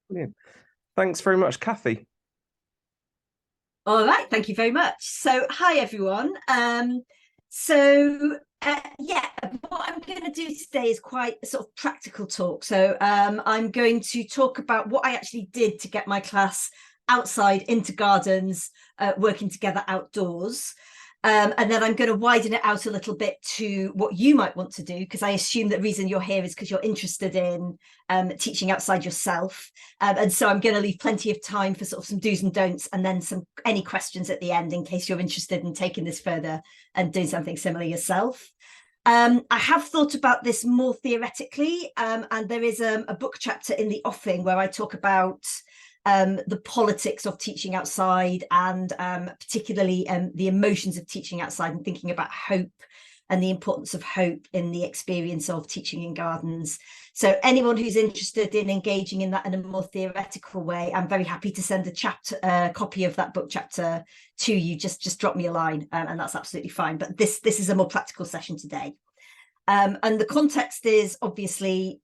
Brilliant. Thanks very much, Cathy. All right, thank you very much. So, hi everyone. Yeah, what I'm going to do today is quite a sort of practical talk. I'm going to talk about what I actually did to get my class outside into gardens, working together outdoors. And then I'm going to widen it out a little bit to what you might want to do, because I assume the reason you're here is because you're interested in teaching outside yourself. And so I'm going to leave plenty of time for sort of some do's and don'ts, and then any questions at the end in case you're interested in taking this further and doing something similar yourself. I have thought about this more theoretically, and there is a book chapter in the offing where I talk about the politics of teaching outside, and particularly the emotions of teaching outside, and thinking about hope and the importance of hope in the experience of teaching in gardens. So anyone who's interested in engaging in that in a more theoretical way, I'm very happy to send a copy of that book chapter to you. Just drop me a line, and that's absolutely fine. But this is a more practical session today. And the context is obviously,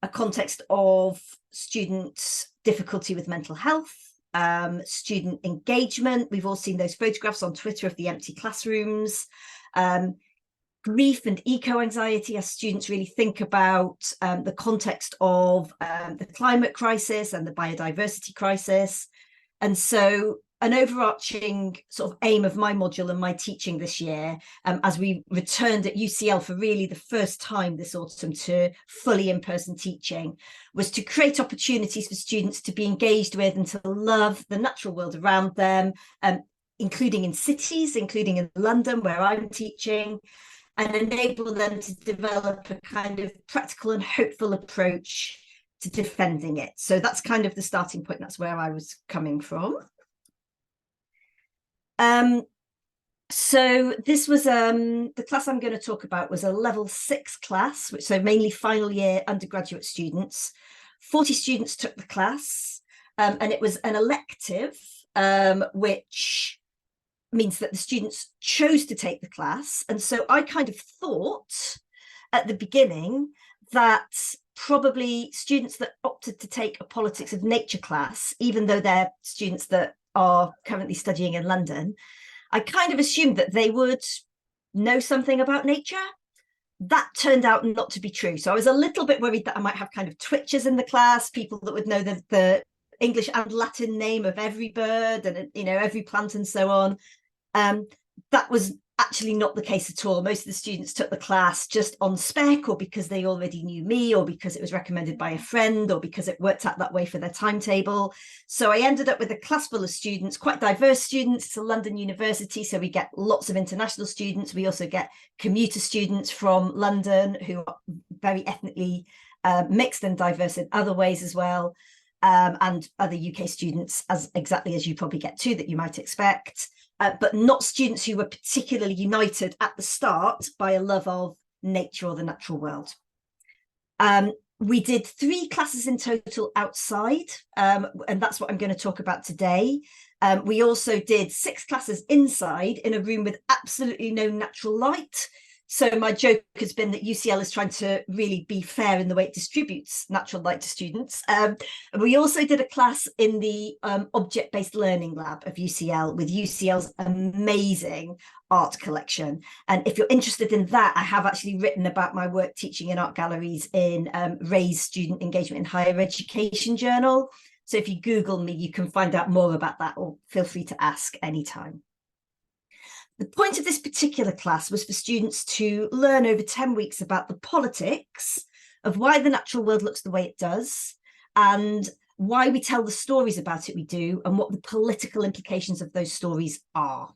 a context of students' difficulty with mental health, student engagement. We've all seen those photographs on Twitter of the empty classrooms. Grief and eco-anxiety as students really think about the context of the climate crisis and the biodiversity crisis. And so an overarching sort of aim of my module and my teaching this year, as we returned at UCL for really the first time this autumn to fully in-person teaching, was to create opportunities for students to be engaged with and to love the natural world around them, including in cities, including in London where I'm teaching, and enable them to develop a kind of practical and hopeful approach to defending it. So that's kind of the starting point. That's where I was coming from. So this was the class I'm going to talk about was a level 6 class, which so mainly final year undergraduate students. 40 students took the class, and it was an elective, which means that the students chose to take the class. And so I kind of thought at the beginning that probably students that opted to take a politics of nature class, even though they're students that are currently studying in London, I kind of assumed that they would know something about nature. That turned out not to be true. So I was a little bit worried that I might have kind of twitchers in the class, people that would know the English and Latin name of every bird and every plant and so on. That was actually not the case at all. Most of the students took the class just on spec, or because they already knew me, or because it was recommended by a friend, or because it worked out that way for their timetable. So I ended up with a class full of students, quite diverse students. It's a London university, so we get lots of international students. We also get commuter students from London who are very ethnically mixed and diverse in other ways as well, and other UK students, exactly as you probably get too, that you might expect. But not students who were particularly united at the start by a love of nature or the natural world. We did 3 classes in total outside, and that's what I'm going to talk about today. We also did 6 classes inside in a room with absolutely no natural light. So my joke has been that UCL is trying to really be fair in the way it distributes natural light to students. We also did a class in the object-based learning lab of UCL with UCL's amazing art collection. And if you're interested in that, I have actually written about my work teaching in art galleries in Ray's Student Engagement in Higher Education journal. So if you Google me, you can find out more about that, or feel free to ask anytime. The point of this particular class was for students to learn over 10 weeks about the politics of why the natural world looks the way it does, and why we tell the stories about it we do, and what the political implications of those stories are.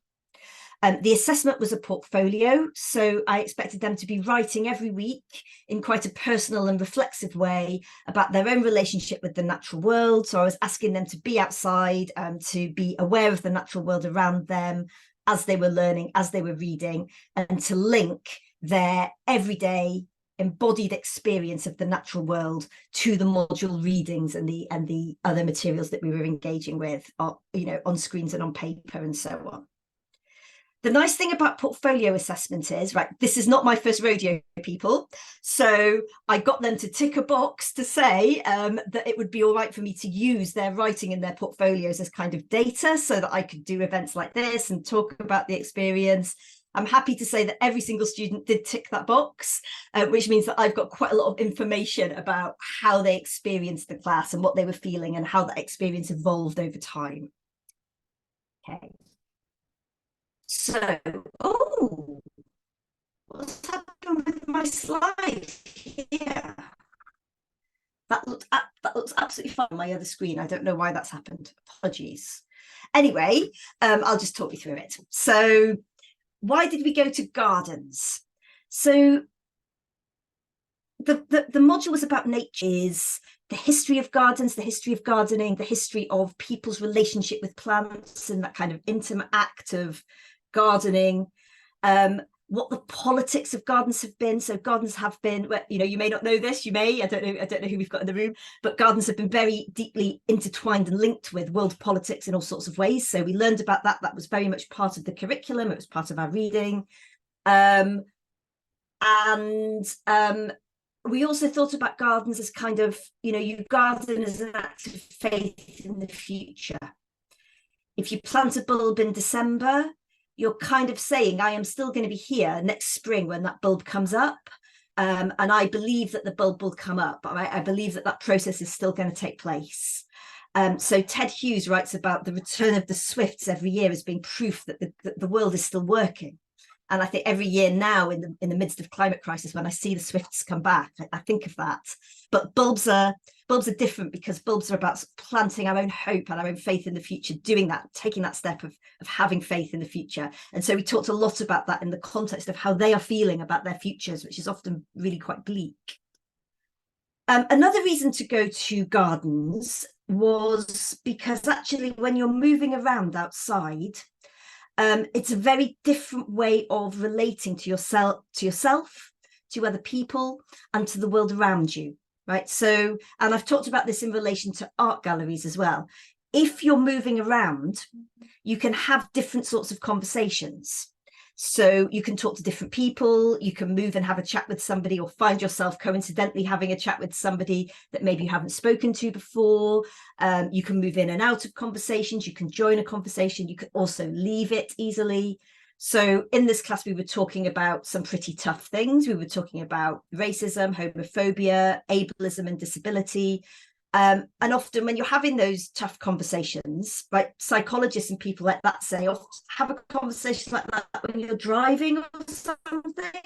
The assessment was a portfolio, so I expected them to be writing every week in quite a personal and reflexive way about their own relationship with the natural world. So I was asking them to be outside, to be aware of the natural world around them, as they were learning, as they were reading, and to link their everyday embodied experience of the natural world to the module readings and the other materials that we were engaging with, on screens and on paper and so on. The nice thing about portfolio assessment is, right, this is not my first rodeo, people. So I got them to tick a box to say that it would be all right for me to use their writing in their portfolios as kind of data so that I could do events like this and talk about the experience. I'm happy to say that every single student did tick that box, which means that I've got quite a lot of information about how they experienced the class and what they were feeling and how that experience evolved over time. Okay. So, oh, what's happened with my slide here? That looks absolutely fine on my other screen. I don't know why that's happened. Apologies. Anyway, I'll just talk you through it. So, why did we go to gardens? So, the module was about nature, is the history of gardens, the history of gardening, the history of people's relationship with plants and that kind of intimate act of gardening, what the politics of gardens have been. So gardens have been, you know, you may not know this, you may, I don't know who we've got in the room, but gardens have been very deeply intertwined and linked with world politics in all sorts of ways. So we learned about that. That was very much part of the curriculum. It was part of our reading. We also thought about gardens as kind of, you know, you garden as an act of faith in the future. If you plant a bulb in December, you're kind of saying, I am still going to be here next spring when that bulb comes up. And I believe that the bulb will come up. I believe that that process is still going to take place. So Ted Hughes writes about the return of the swifts every year as being proof that the world is still working. And I think every year now, in the midst of climate crisis, when I see the swifts come back, I think of that. But bulbs are different, because bulbs are about planting our own hope and our own faith in the future, doing that, taking that step of having faith in the future. And so we talked a lot about that in the context of how they are feeling about their futures, which is often really quite bleak. Another reason to go to gardens was because actually when you're moving around outside, it's a very different way of relating to yourself, to other people, and to the world around you, right? So, and I've talked about this in relation to art galleries as well. If you're moving around, you can have different sorts of conversations. So you can talk to different people, you can move and have a chat with somebody, or find yourself coincidentally having a chat with somebody that maybe you haven't spoken to before. You can move in and out of conversations, you can join a conversation, you can also leave it easily. So in this class, we were talking about some pretty tough things. We were talking about racism, homophobia, ableism and disability. And often when you're having those tough conversations, like psychologists and people like that say, often have a conversation like that when you're driving or something,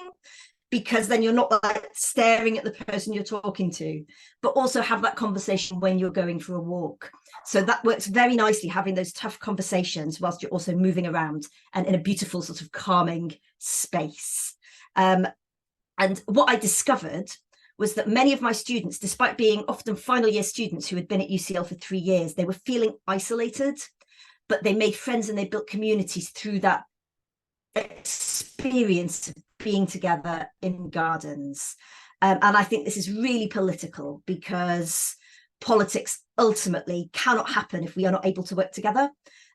because then you're not like staring at the person you're talking to, but also have that conversation when you're going for a walk. So that works very nicely, having those tough conversations whilst you're also moving around and in a beautiful sort of calming space. And what I discovered was that many of my students, despite being often final year students who had been at UCL for 3 years, they were feeling isolated, but they made friends and they built communities through that experience of being together in gardens. And I think this is really political, because politics ultimately cannot happen if we are not able to work together.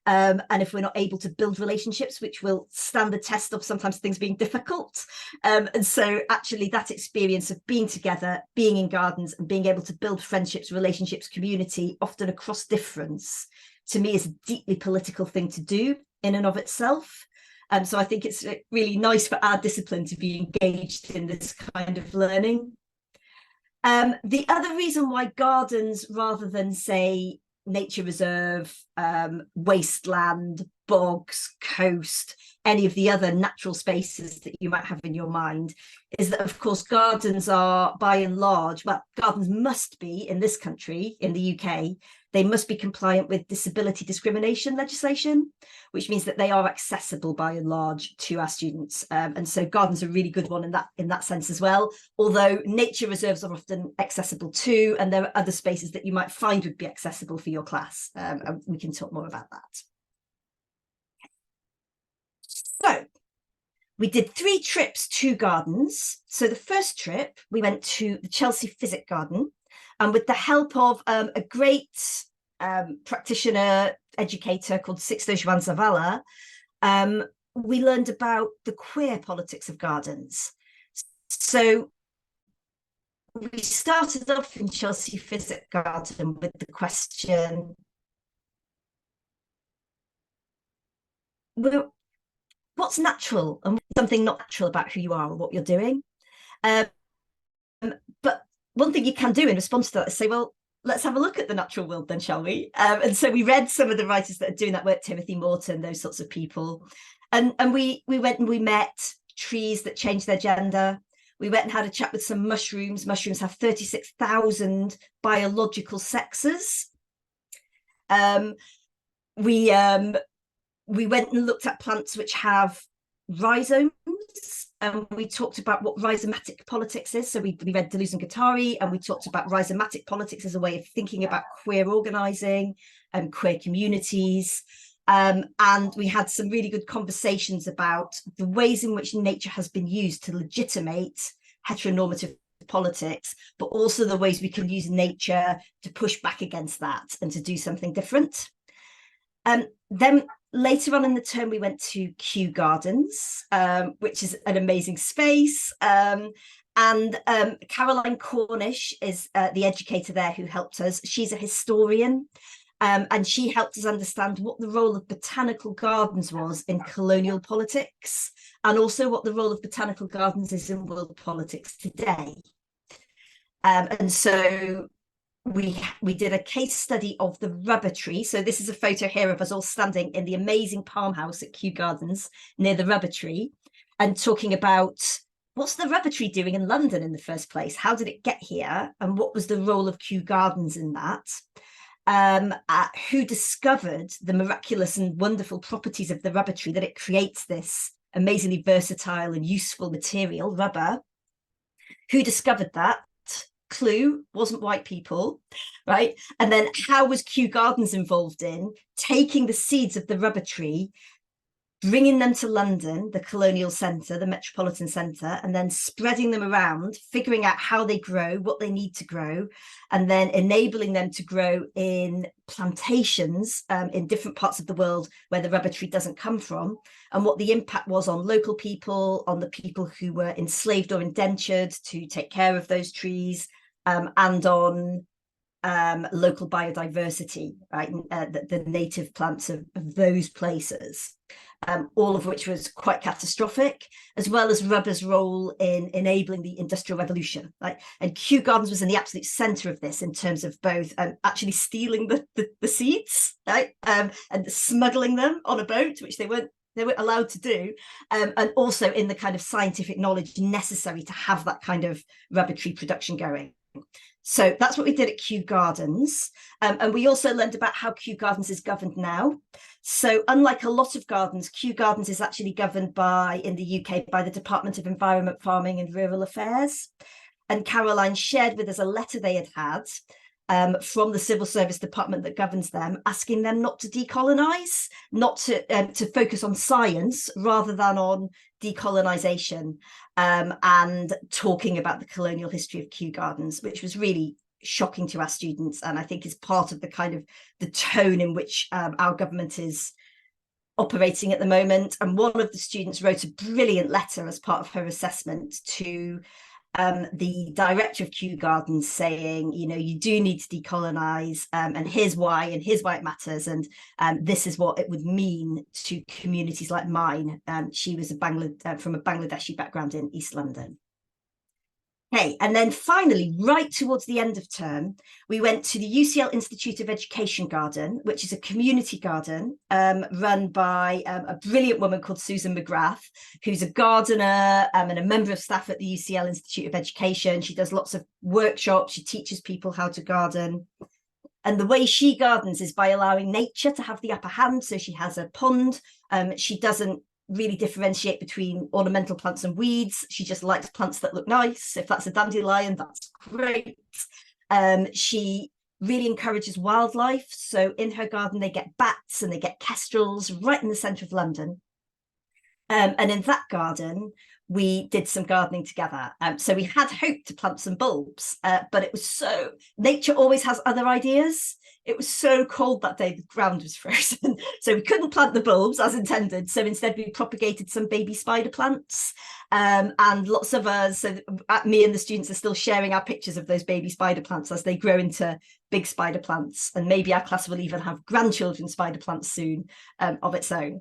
And if we're not able to build relationships, which will stand the test of sometimes things being difficult. And so actually that experience of being together, being in gardens and being able to build friendships, relationships, community, often across difference, to me is a deeply political thing to do in and of itself. So I think it's really nice for our discipline to be engaged in this kind of learning. The other reason why gardens, rather than say nature reserve, wasteland, bogs, coast, any of the other natural spaces that you might have in your mind, is that of course gardens are by and large, well, gardens must be in this country, in the UK, they must be compliant with disability discrimination legislation, which means that they are accessible by and large to our students. And so gardens are a really good one in that sense as well, although nature reserves are often accessible too, and there are other spaces that you might find would be accessible for your class. And we can talk more about that. So we did 3 trips to gardens. So the first trip, we went to the Chelsea Physic Garden, and with the help of a great practitioner, educator called Sixto Joan Zavala, we learned about the queer politics of gardens. So we started off in Chelsea Physic Garden with the question, what's natural and something not natural about who you are or what you're doing? Um, but one thing you can do in response to that is say, well, let's have a look at the natural world then, shall we? And so we read some of the writers that are doing that work, Timothy Morton, those sorts of people. And we went and we met trees that changed their gender. We went and had a chat with some mushrooms. Mushrooms have 36,000 biological sexes. We went and looked at plants which have rhizomes, and we talked about what rhizomatic politics is. So we read Deleuze and Guattari, and we talked about rhizomatic politics as a way of thinking about queer organising and queer communities. And we had some really good conversations about the ways in which nature has been used to legitimate heteronormative politics, but also the ways we can use nature to push back against that and to do something different. Then later on in the term, we went to Kew Gardens, which is an amazing space. And Caroline Cornish is the educator there who helped us. She's a historian. And she helped us understand what the role of botanical gardens was in colonial politics, and also what the role of botanical gardens is in world politics today. And so we did a case study of the rubber tree. So this is a photo here of us all standing in the amazing palm house at Kew Gardens near the rubber tree, and talking about what's the rubber tree doing in London in the first place? How did it get here? And what was the role of Kew Gardens in that? Who discovered the miraculous and wonderful properties of the rubber tree, that it creates this amazingly versatile and useful material, rubber. Who discovered that? Clue, wasn't white people, right? And then how was Kew Gardens involved in taking the seeds of the rubber tree, bringing them to London, the colonial centre, the metropolitan centre, and then spreading them around, figuring out how they grow, what they need to grow, and then enabling them to grow in plantations in different parts of the world where the rubber tree doesn't come from, and what the impact was on local people, on the people who were enslaved or indentured to take care of those trees, and on local biodiversity, right? The native plants of those places. All of which was quite catastrophic, as well as rubber's role in enabling the Industrial Revolution. Right? And Kew Gardens was in the absolute centre of this in terms of both actually stealing the seeds, right? And smuggling them on a boat, which they weren't allowed to do, and also in the kind of scientific knowledge necessary to have that kind of rubber tree production going. So that's what we did at Kew Gardens. And we also learned about how Kew Gardens is governed now. So unlike a lot of gardens, Kew Gardens is actually governed in the UK by the Department of Environment, Farming and Rural Affairs. And Caroline shared with us a letter they had from the civil service department that governs them, asking them not to decolonise, not to focus on science rather than on decolonisation, and talking about the colonial history of Kew Gardens, which was really shocking to our students, and I think is part of the kind of the tone in which our government is operating at the moment. And one of the students wrote a brilliant letter as part of her assessment to the director of Kew Gardens, saying, you know, you do need to decolonise, and here's why it matters, and this is what it would mean to communities like mine. She was from a Bangladeshi background in East London. Okay, and then finally, right towards the end of term, we went to the UCL Institute of Education Garden, which is a community garden run by a brilliant woman called Susan McGrath, who's a gardener and a member of staff at the UCL Institute of Education. She does lots of workshops. She teaches people how to garden. And the way she gardens is by allowing nature to have the upper hand. So she has a pond. She doesn't really differentiate between ornamental plants and weeds. She just likes plants that look nice. If that's a dandelion, that's great. She really encourages wildlife. So in her garden, they get bats and they get kestrels right in the centre of London. And in that garden, we did some gardening together. So we had hoped to plant some bulbs, but it was nature always has other ideas. it was so cold that day, the ground was frozen. So we couldn't plant the bulbs as intended. So instead we propagated some baby spider plants. And lots of us, so me and the students are still sharing our pictures of those baby spider plants as they grow into big spider plants. And maybe our class will even have grandchildren spider plants soon of its own.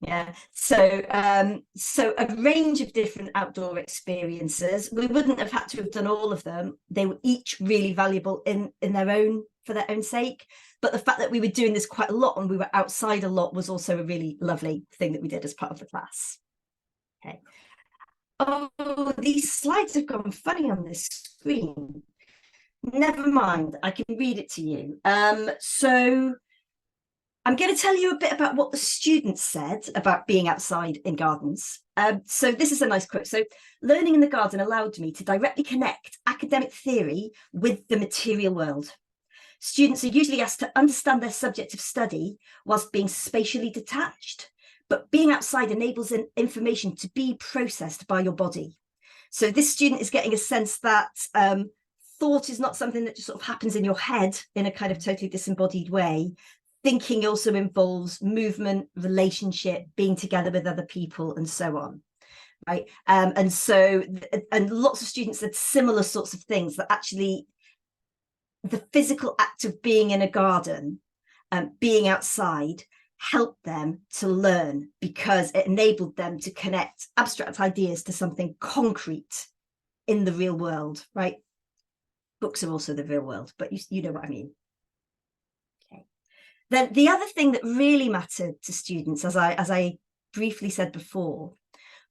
Yeah, so a range of different outdoor experiences. We wouldn't have had to have done all of them. They were each really valuable in their own, for their own sake. But the fact that we were doing this quite a lot and we were outside a lot was also a really lovely thing that we did as part of the class. Okay. Oh, these slides have gone funny on this screen. Never mind, I can read it to you. So I'm going to tell you a bit about what the students said about being outside in gardens. So this is a nice quote. So learning in the garden allowed me to directly connect academic theory with the material world. Students are usually asked to understand their subject of study whilst being spatially detached, but being outside enables information to be processed by your body. So this student is getting a sense that thought is not something that just sort of happens in your head in a kind of totally disembodied way. Thinking also involves movement, relationship, being together with other people, and so on, right? And lots of students said similar sorts of things, that actually the physical act of being in a garden, being outside, helped them to learn because it enabled them to connect abstract ideas to something concrete in the real world, right? Books are also the real world, but you know what I mean. Then the other thing that really mattered to students, as I briefly said before,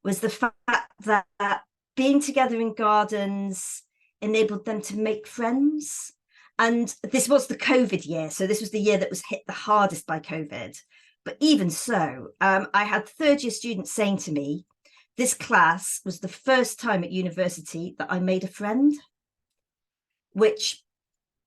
was the fact that being together in gardens enabled them to make friends. And this was the COVID year. So this was the year that was hit the hardest by COVID. But even so, I had third year students saying to me, this class was the first time at university that I made a friend, which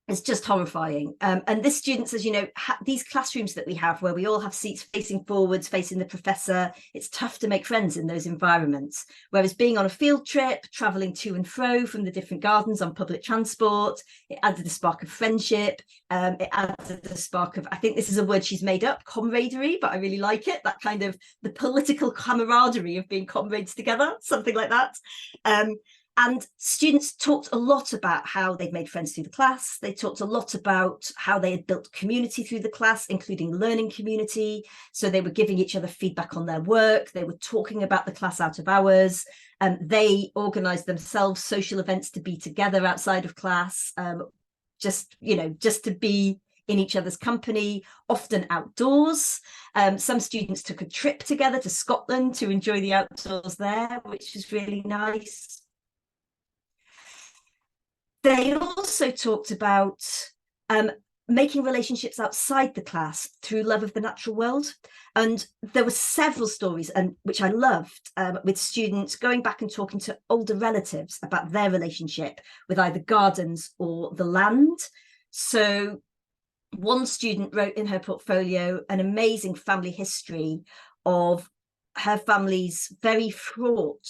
it's just horrifying. And this student says, you know, these classrooms that we have where we all have seats facing forwards, facing the professor, it's tough to make friends in those environments. Whereas being on a field trip, traveling to and fro from the different gardens on public transport, it added a spark of friendship. It added a spark of, I think this is a word she's made up, camaraderie, but I really like it. That kind of the political camaraderie of being comrades together, something like that. And students talked a lot about how they'd made friends through the class. They talked a lot about how they had built community through the class, including learning community. So they were giving each other feedback on their work. They were talking about the class out of hours. They organised themselves social events to be together outside of class, just to be in each other's company, often outdoors. Some students took a trip together to Scotland to enjoy the outdoors there, which was really nice. They also talked about making relationships outside the class through love of the natural world. And there were several stories, and which I loved, with students going back and talking to older relatives about their relationship with either gardens or the land. So one student wrote in her portfolio an amazing family history of her family's very fraught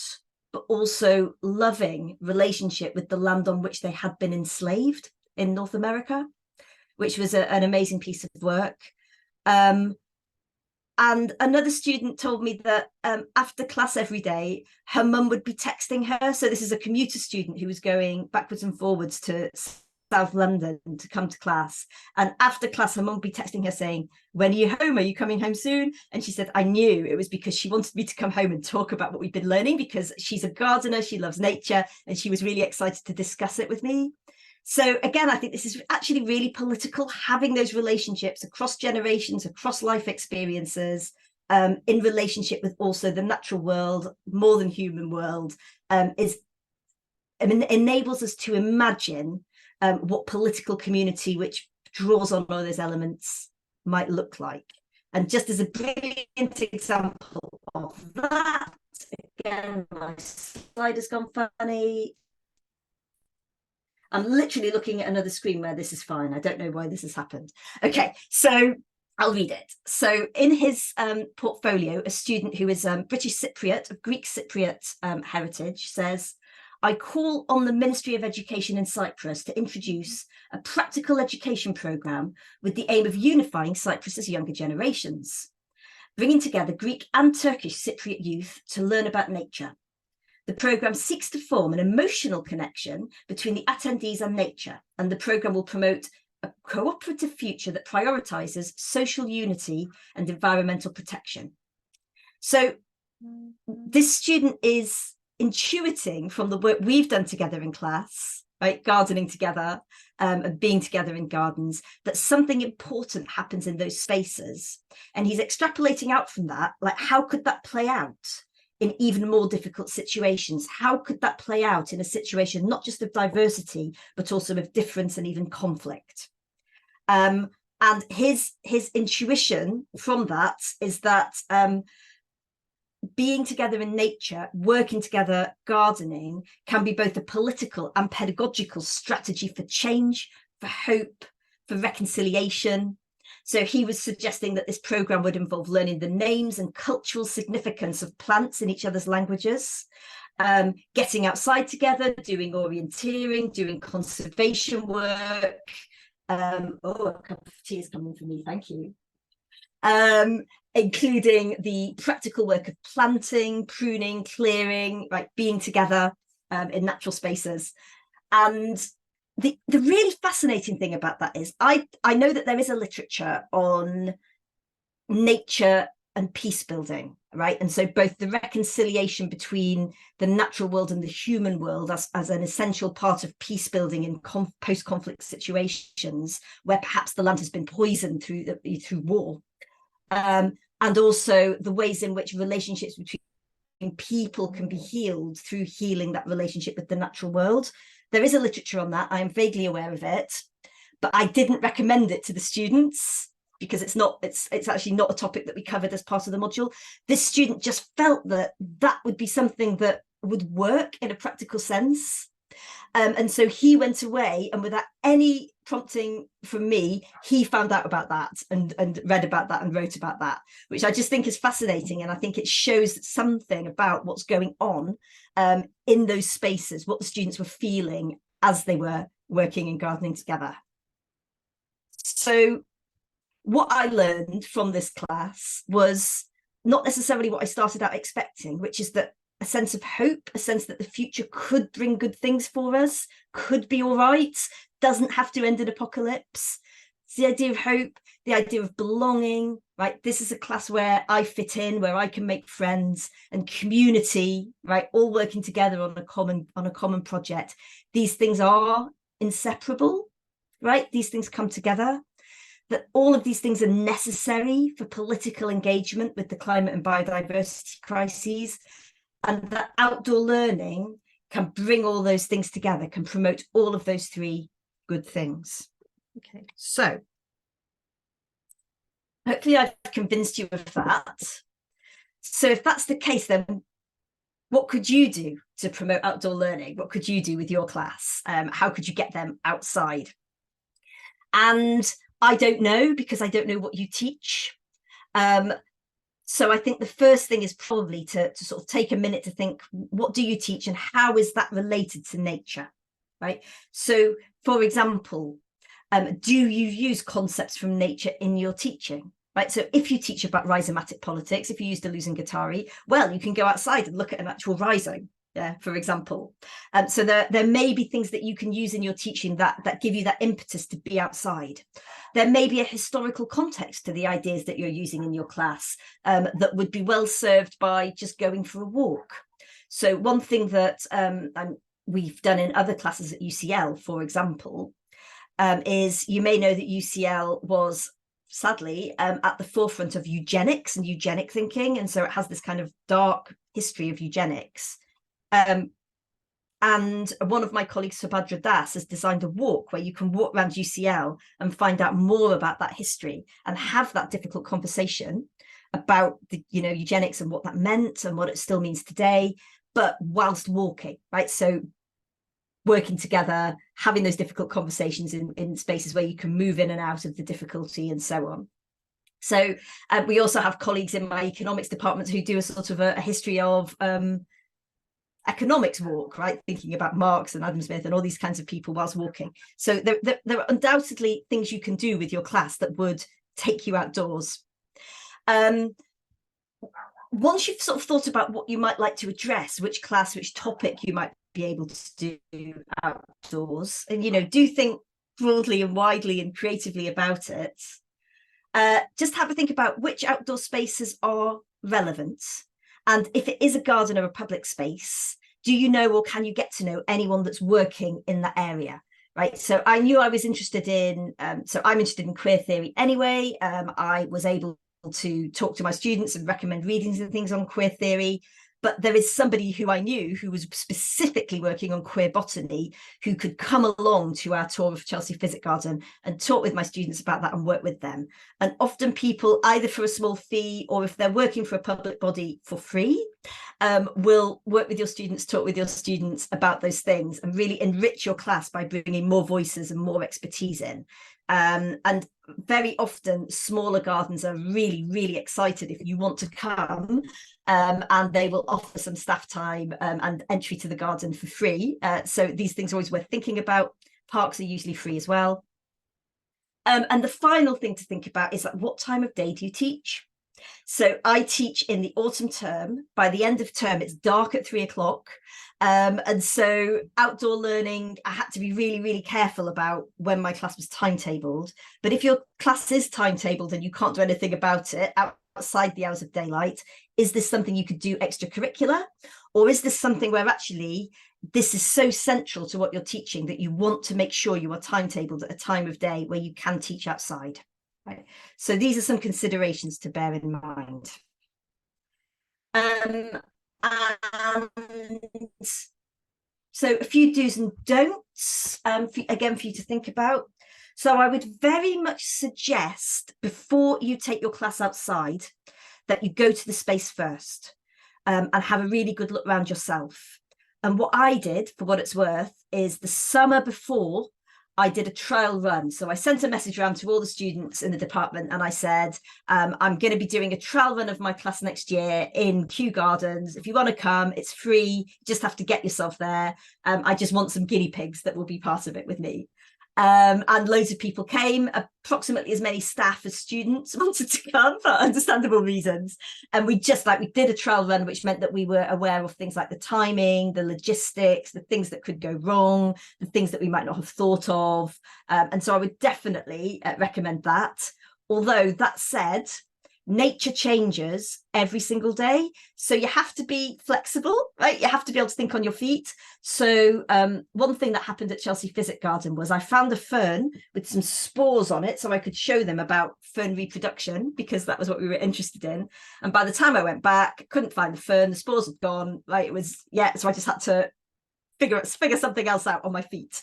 but also loving relationship with the land on which they had been enslaved in North America, which was an amazing piece of work. And another student told me that after class every day, her mum would be texting her. So this is a commuter student who was going backwards and forwards to South London to come to class. And after class, her mum would be texting her saying, when are you home? Are you coming home soon? And she said, I knew it was because she wanted me to come home and talk about what we've been learning, because she's a gardener, she loves nature, and she was really excited to discuss it with me. So again, I think this is actually really political, having those relationships across generations, across life experiences, in relationship with also the natural world, more than human world, enables us to imagine what political community, which draws on all those elements, might look like. And just as a brilliant example of that, again, my slide has gone funny. I'm literally looking at another screen where this is fine. I don't know why this has happened. Okay, so I'll read it. So in his portfolio, a student who is British Cypriot, of Greek Cypriot heritage, says, I call on the Ministry of Education in Cyprus to introduce a practical education programme with the aim of unifying Cyprus's younger generations, bringing together Greek and Turkish Cypriot youth to learn about nature. The programme seeks to form an emotional connection between the attendees and nature, and the programme will promote a cooperative future that prioritises social unity and environmental protection. So this student is intuiting from the work we've done together in class, right, gardening together and being together in gardens, that something important happens in those spaces. And he's extrapolating out from that, like, how could that play out in even more difficult situations? How could that play out in a situation not just of diversity, but also of difference and even conflict? And his intuition from that is that being together in nature, working together, gardening, can be both a political and pedagogical strategy for change, for hope, for reconciliation. So he was suggesting that this programme would involve learning the names and cultural significance of plants in each other's languages, getting outside together, doing orienteering, doing conservation work. Oh, a cup of tea is coming for me, thank you. Including the practical work of planting, pruning, clearing, right, being together in natural spaces. And the really fascinating thing about that is I know that there is a literature on nature and peace building, right? And so both the reconciliation between the natural world and the human world as an essential part of peace building in post-conflict situations where perhaps the land has been poisoned through war. And also the ways in which relationships between people can be healed through healing that relationship with the natural world. There is a literature on that. I am vaguely aware of it, but I didn't recommend it to the students because it's actually not a topic that we covered as part of the module. This student just felt that that would be something that would work in a practical sense. And so he went away, and without any prompting from me, he found out about that and read about that and wrote about that, which I just think is fascinating. And I think it shows something about what's going on in those spaces, what the students were feeling as they were working and gardening together. So what I learned from this class was not necessarily what I started out expecting, which is that a sense of hope, a sense that the future could bring good things for us, could be all right, doesn't have to end in apocalypse. It's the idea of hope, the idea of belonging, right? This is a class where I fit in, where I can make friends, and community, right? All working together on a common project. These things are inseparable, right? These things come together. That all of these things are necessary for political engagement with the climate and biodiversity crises, and that outdoor learning can bring all those things together, can promote all of those three good things. Okay, so hopefully I've convinced you of that. So if that's the case, then what could you do to promote outdoor learning? What could you do with your class? How could you get them outside? And I don't know, because I don't know what you teach. So I think the first thing is probably to sort of take a minute to think, what do you teach and how is that related to nature, right? So, for example, do you use concepts from nature in your teaching, right? So if you teach about rhizomatic politics, if you use Deleuze Guattari, well, you can go outside and look at an actual rhizome, yeah, for example. So there may be things that you can use in your teaching that give you that impetus to be outside. There may be a historical context to the ideas that you're using in your class that would be well served by just going for a walk. So one thing that we've done in other classes at UCL, for example, is you may know that UCL was sadly at the forefront of eugenics and eugenic thinking. And so it has this kind of dark history of eugenics. And one of my colleagues, Subhadra Das, has designed a walk where you can walk around UCL and find out more about that history and have that difficult conversation about the, eugenics and what that meant and what it still means today, but whilst walking, right? So working together, having those difficult conversations in spaces where you can move in and out of the difficulty and so on. So we also have colleagues in my economics department who do a sort of a history of economics walk, right? Thinking about Marx and Adam Smith and all these kinds of people whilst walking. So there are undoubtedly things you can do with your class that would take you outdoors. Once you've sort of thought about what you might like to address, which class, which topic you might be able to do outdoors, and, you know, do think broadly and widely and creatively about it, just have a think about which outdoor spaces are relevant. And if it is a garden or a public space, do you know or can you get to know anyone that's working in that area? Right. So I knew I was interested in, so I'm interested in queer theory anyway. I was able to talk to my students and recommend readings and things on queer theory. But there is somebody who I knew who was specifically working on queer botany who could come along to our tour of Chelsea Physic Garden and talk with my students about that and work with them. And often people, either for a small fee or if they're working for a public body for free, will work with your students, talk with your students about those things and really enrich your class by bringing more voices and more expertise in. And very often smaller gardens are really, really excited if you want to come, and they will offer some staff time and entry to the garden for free. So these things are always worth thinking about. Parks are usually free as well. And the final thing to think about is, like, what time of day do you teach? So I teach in the autumn term. By the end of term, it's dark at 3 o'clock. And so outdoor learning, I had to be really, really careful about when my class was timetabled. But if your class is timetabled and you can't do anything about it outside the hours of daylight, is this something you could do extracurricular? Or is this something where actually this is so central to what you're teaching that you want to make sure you are timetabled at a time of day where you can teach outside? Right. So these are some considerations to bear in mind. And so a few do's and don'ts, again, for you to think about. So I would very much suggest, before you take your class outside, that you go to the space first, and have a really good look around yourself. And what I did, for what it's worth, is the summer before, I did a trial run. So I sent a message around to all the students in the department and I said, I'm going to be doing a trial run of my class next year in Kew Gardens. If you want to come, it's free. You just have to get yourself there. I just want some guinea pigs that will be part of it with me. And loads of people came, approximately as many staff as students wanted to come for understandable reasons. And we did a trial run, which meant that we were aware of things like the timing, the logistics, the things that could go wrong, the things that we might not have thought of. And so I would definitely recommend that. Although that said, nature changes every single day. So you have to be flexible, right? You have to be able to think on your feet. So one thing that happened at Chelsea Physic Garden was I found a fern with some spores on it so I could show them about fern reproduction, because that was what we were interested in. And by the time I went back, couldn't find the fern, the spores had gone, right? It was, so I just had to figure something else out on my feet.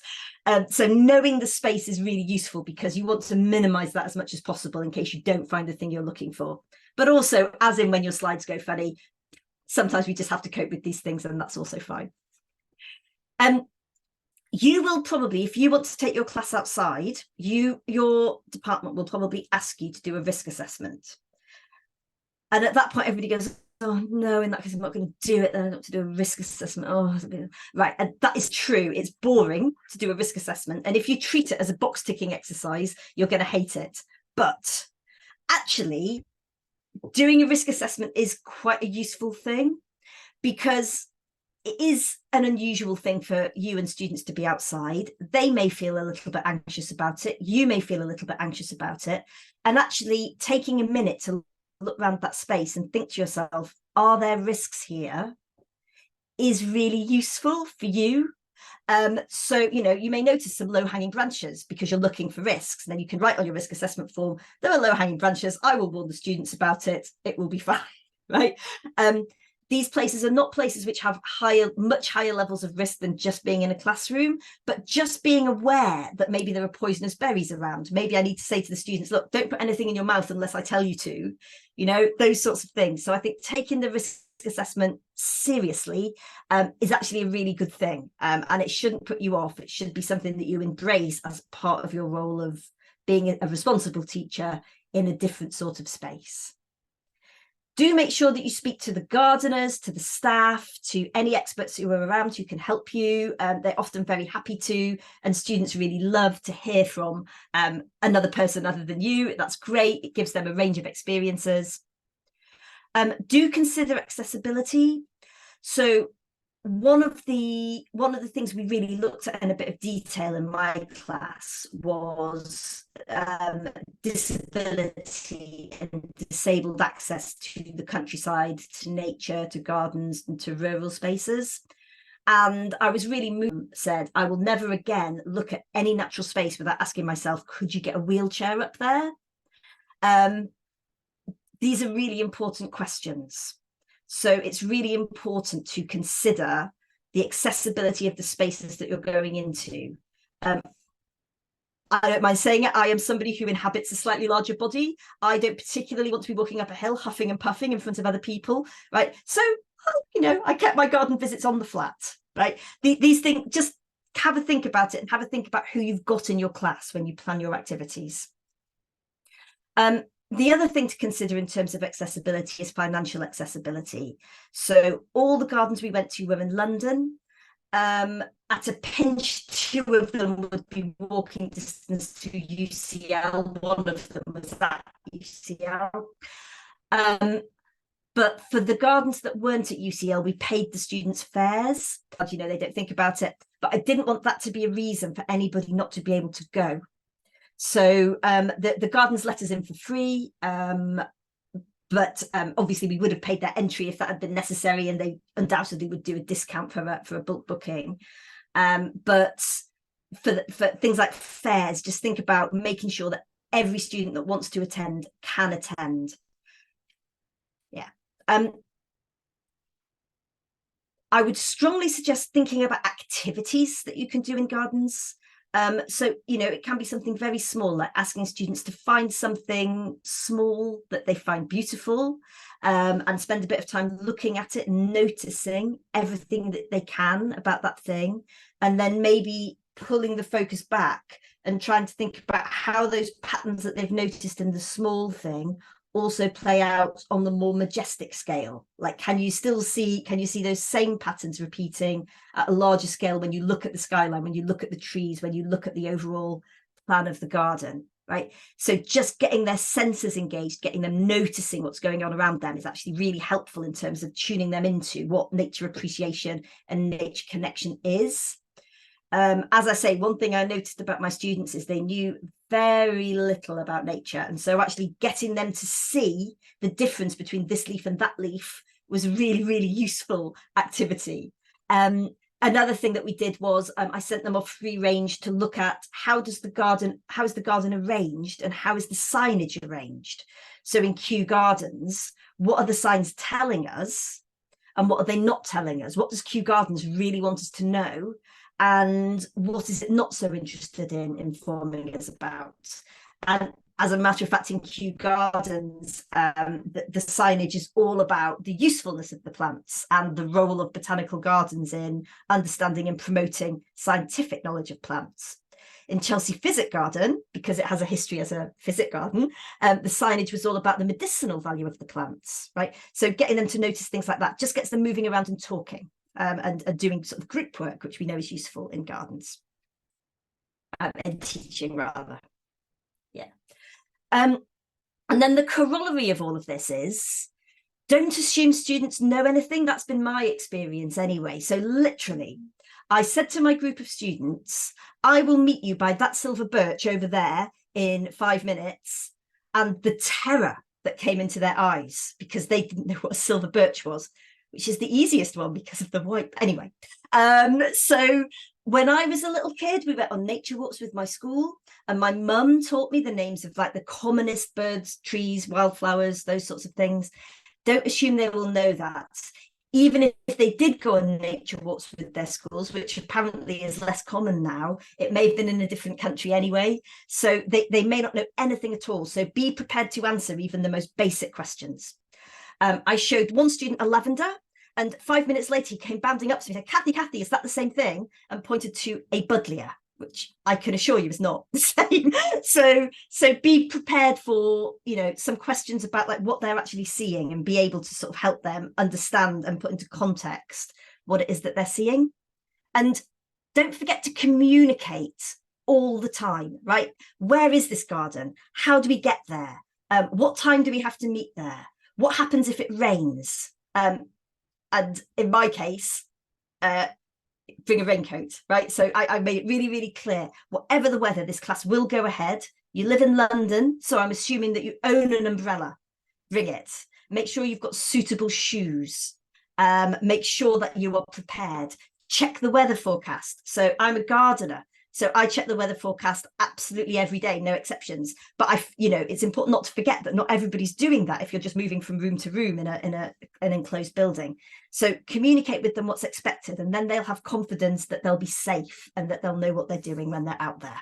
So knowing the space is really useful, because you want to minimize that as much as possible in case you don't find the thing you're looking for. But also, as in when your slides go funny, sometimes we just have to cope with these things, and that's also fine. You will probably, if you want to take your class outside, your department will probably ask you to do a risk assessment. And at that point, everybody goes, oh no, in that case I'm not going to do it, then I've got to do a risk assessment. Oh, right. And that is true. It's boring to do a risk assessment, and if you treat it as a box ticking exercise, you're going to hate it. But actually, doing a risk assessment is quite a useful thing, because it is an unusual thing for you and students to be outside. They may feel a little bit anxious about it. You may feel a little bit anxious about it. And actually taking a minute to look around that space and think to yourself, are there risks here, is really useful for you. So, you may notice some low-hanging branches because you're looking for risks. And then you can write on your risk assessment form, there are low-hanging branches. I will warn the students about it. It will be fine, right? These places are not places which have much higher levels of risk than just being in a classroom, but just being aware that maybe there are poisonous berries around. Maybe I need to say to the students, look, don't put anything in your mouth unless I tell you to, those sorts of things. So I think taking the risk assessment seriously is actually a really good thing. And it shouldn't put you off. It should be something that you embrace as part of your role of being a responsible teacher in a different sort of space. Do make sure that you speak to the gardeners, to the staff, to any experts who are around who can help you. They're often very happy to, and students really love to hear from another person other than you. That's great. It gives them a range of experiences. Do consider accessibility. So one of the things we really looked at in a bit of detail in my class was disability and disabled access to the countryside, to nature, to gardens, and to rural spaces. And I was really moved, said, I will never again look at any natural space without asking myself, could you get a wheelchair up there? These are really important questions. So it's really important to consider the accessibility of the spaces that you're going into. I don't mind saying it, I am somebody who inhabits a slightly larger body. I don't particularly want to be walking up a hill, huffing and puffing in front of other people, right? So, I kept my garden visits on the flat, right? These things, just have a think about it and have a think about who you've got in your class when you plan your activities. The other thing to consider in terms of accessibility is financial accessibility. So all the gardens we went to were in London. At a pinch, 2 of them would be walking distance to UCL. 1 of them was at UCL. But for the gardens that weren't at UCL, we paid the students fares. They don't think about it. But I didn't want that to be a reason for anybody not to be able to go. So the gardens let us in for free, but obviously we would have paid their entry if that had been necessary, and they undoubtedly would do a discount for a bulk booking. But for things like fares, just think about making sure that every student that wants to attend can attend. Yeah. I would strongly suggest thinking about activities that you can do in gardens. So, it can be something very small, like asking students to find something small that they find beautiful, and spend a bit of time looking at it and noticing everything that they can about that thing, and then maybe pulling the focus back and trying to think about how those patterns that they've noticed in the small thing also play out on the more majestic scale. Like, can you see those same patterns repeating at a larger scale when you look at the skyline, when you look at the trees, when you look at the overall plan of the garden, right? So just getting their senses engaged, getting them noticing what's going on around them is actually really helpful in terms of tuning them into what nature appreciation and nature connection is. As I say, one thing I noticed about my students is they knew very little about nature. And so actually getting them to see the difference between this leaf and that leaf was a really, really useful activity. Another thing that we did was I sent them off free range to look at how is the garden arranged and how is the signage arranged. So in Kew Gardens, what are the signs telling us and what are they not telling us? What does Kew Gardens really want us to know? And what is it not so interested in informing us about? And as a matter of fact, in Kew Gardens, the signage is all about the usefulness of the plants and the role of botanical gardens in understanding and promoting scientific knowledge of plants. In Chelsea Physic Garden, because it has a history as a physic garden, the signage was all about the medicinal value of the plants, right? So getting them to notice things like that just gets them moving around and talking. And doing sort of group work, which we know is useful in gardens, and teaching rather. Yeah. And then the corollary of all of this is, don't assume students know anything. That's been my experience anyway. So literally, I said to my group of students, I will meet you by that silver birch over there in 5 minutes. And the terror that came into their eyes because they didn't know what a silver birch was, which is the easiest one because of the white. Anyway, so when I was a little kid, we went on nature walks with my school, and my mum taught me the names of like the commonest birds, trees, wildflowers, those sorts of things. Don't assume they will know that. Even if they did go on nature walks with their schools, which apparently is less common now, it may have been in a different country anyway. So they may not know anything at all. So be prepared to answer even the most basic questions. I showed one student a lavender, and 5 minutes later he came bounding up to me and said, Cathy, is that the same thing? And pointed to a buddleia, which I can assure you is not the same. So be prepared for, some questions about like what they're actually seeing, and be able to sort of help them understand and put into context what it is that they're seeing. And don't forget to communicate all the time, right? Where is this garden? How do we get there? What time do we have to meet there? What happens if it rains? And in my case, bring a raincoat, right? So I made it really, really clear, whatever the weather, this class will go ahead. You live in London, so I'm assuming that you own an umbrella. Bring it. Make sure you've got suitable shoes. Make sure that you are prepared. Check the weather forecast. So I'm a gardener, so I check the weather forecast absolutely every day, no exceptions. But it's important not to forget that not everybody's doing that if you're just moving from room to room in an enclosed building. So communicate with them what's expected, and then they'll have confidence that they'll be safe and that they'll know what they're doing when they're out there.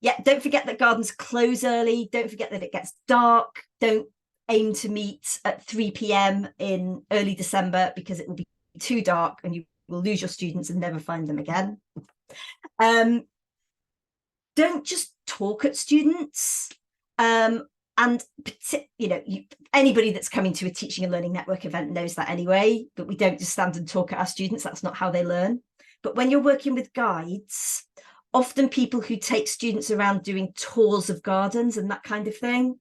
Yeah, don't forget that gardens close early. Don't forget that it gets dark. Don't aim to meet at 3 p.m. in early December, because it will be too dark and you will lose your students and never find them again. Don't just talk at students. And anybody that's coming to a Teaching and Learning Network event knows that anyway, but we don't just stand and talk at our students. That's not how they learn. But when you're working with guides, often people who take students around doing tours of gardens and that kind of thing,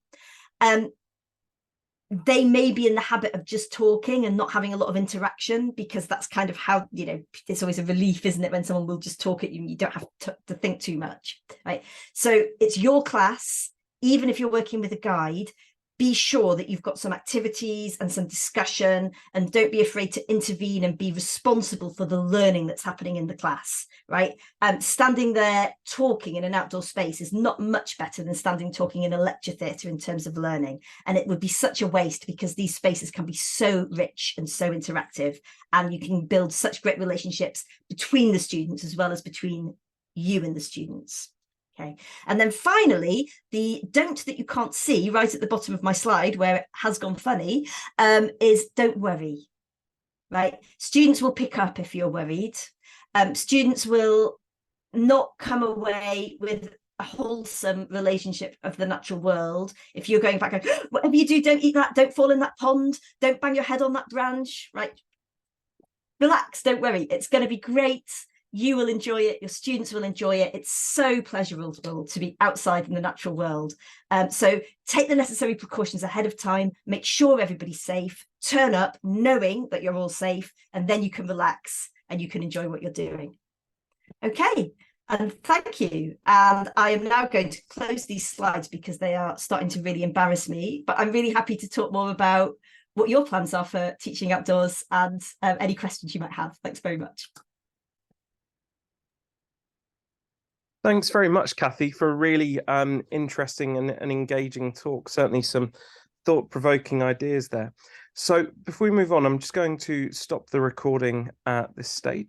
they may be in the habit of just talking and not having a lot of interaction, because that's kind of how, it's always a relief, isn't it, when someone will just talk at you and you don't have to think too much, right? So it's your class. Even if you're working with a guide, be sure that you've got some activities and some discussion, and don't be afraid to intervene and be responsible for the learning that's happening in the class, right? Standing there talking in an outdoor space is not much better than standing talking in a lecture theatre in terms of learning. And it would be such a waste, because these spaces can be so rich and so interactive, and you can build such great relationships between the students as well as between you and the students. Okay. And then finally, the don't that you can't see right at the bottom of my slide, where it has gone funny, is don't worry, right? Students will pick up if you're worried. Students will not come away with a wholesome relationship of the natural world if you're going back going, whatever you do, don't eat that, don't fall in that pond, don't bang your head on that branch, right? Relax, don't worry, it's going to be great. You will enjoy it, your students will enjoy it. It's so pleasurable to be outside in the natural world. So take the necessary precautions ahead of time, make sure everybody's safe, turn up knowing that you're all safe, and then you can relax and you can enjoy what you're doing. Okay, and thank you. And I am now going to close these slides because they are starting to really embarrass me, but I'm really happy to talk more about what your plans are for teaching outdoors, and any questions you might have. Thanks very much. Thanks very much, Cathy, for a really interesting and engaging talk. Certainly some thought-provoking ideas there. So before we move on, I'm just going to stop the recording at this stage.